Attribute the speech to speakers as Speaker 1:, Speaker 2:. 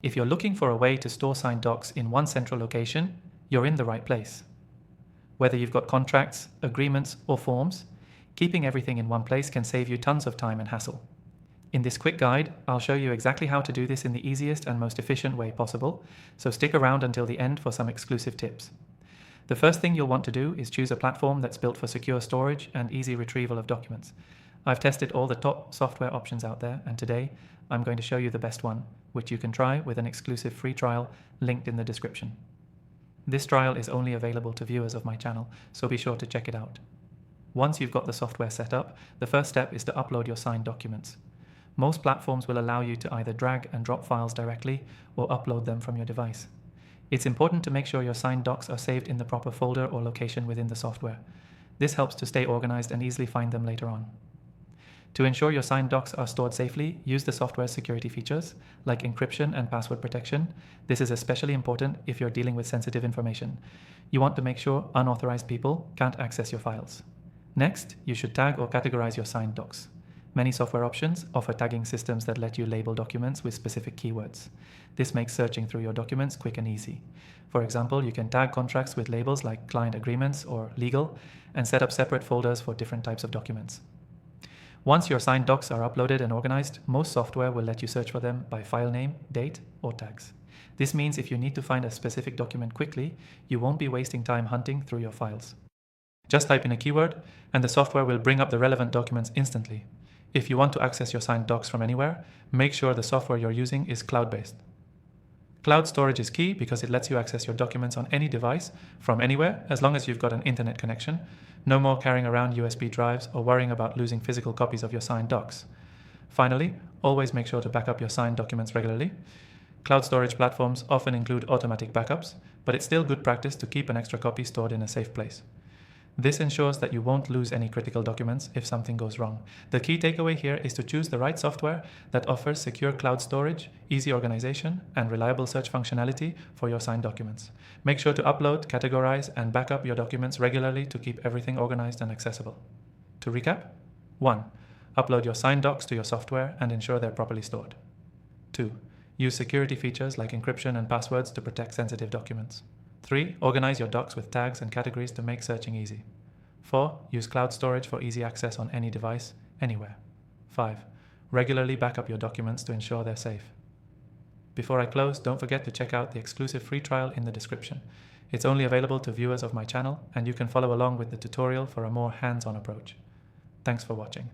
Speaker 1: If you're looking for a way to store signed docs in one central location, you're in the right place. Whether you've got contracts, agreements, or forms, keeping everything in one place can save you tons of time and hassle. In this quick guide, I'll show you exactly how to do this in the easiest and most efficient way possible, so stick around until the end for some exclusive tips. The first thing you'll want to do is choose a platform that's built for secure storage and easy retrieval of documents. I've tested all the top software options out there, and today I'm going to show you the best one, which you can try with an exclusive free trial linked in the description. This trial is only available to viewers of my channel, so be sure to check it out. Once you've got the software set up, the first step is to upload your signed documents. Most platforms will allow you to either drag and drop files directly or upload them from your device. It's important to make sure your signed docs are saved in the proper folder or location within the software. This helps to stay organized and easily find them later on. To ensure your signed docs are stored safely, use the software's security features, like encryption and password protection. This is especially important if you're dealing with sensitive information. You want to make sure unauthorized people can't access your files. Next, you should tag or categorize your signed docs. Many software options offer tagging systems that let you label documents with specific keywords. This makes searching through your documents quick and easy. For example, you can tag contracts with labels like client agreements or legal, and set up separate folders for different types of documents. Once your signed docs are uploaded and organized, most software will let you search for them by file name, date, or tags. This means if you need to find a specific document quickly, you won't be wasting time hunting through your files. Just type in a keyword, and the software will bring up the relevant documents instantly. If you want to access your signed docs from anywhere, make sure the software you're using is cloud-based. Cloud storage is key because it lets you access your documents on any device from anywhere as long as you've got an internet connection. No more carrying around USB drives or worrying about losing physical copies of your signed docs. Finally, always make sure to back up your signed documents regularly. Cloud storage platforms often include automatic backups, but it's still good practice to keep an extra copy stored in a safe place. This ensures that you won't lose any critical documents if something goes wrong. The key takeaway here is to choose the right software that offers secure cloud storage, easy organization, and reliable search functionality for your signed documents. Make sure to upload, categorize, and back up your documents regularly to keep everything organized and accessible. To recap: 1. Upload your signed docs to your software and ensure they're properly stored. 2. Use security features like encryption and passwords to protect sensitive documents. 3. Organize your docs with tags and categories to make searching easy. 4. Use cloud storage for easy access on any device, anywhere. 5. Regularly back up your documents to ensure they're safe. Before I close, don't forget to check out the exclusive free trial in the description. It's only available to viewers of my channel, and you can follow along with the tutorial for a more hands-on approach. Thanks for watching.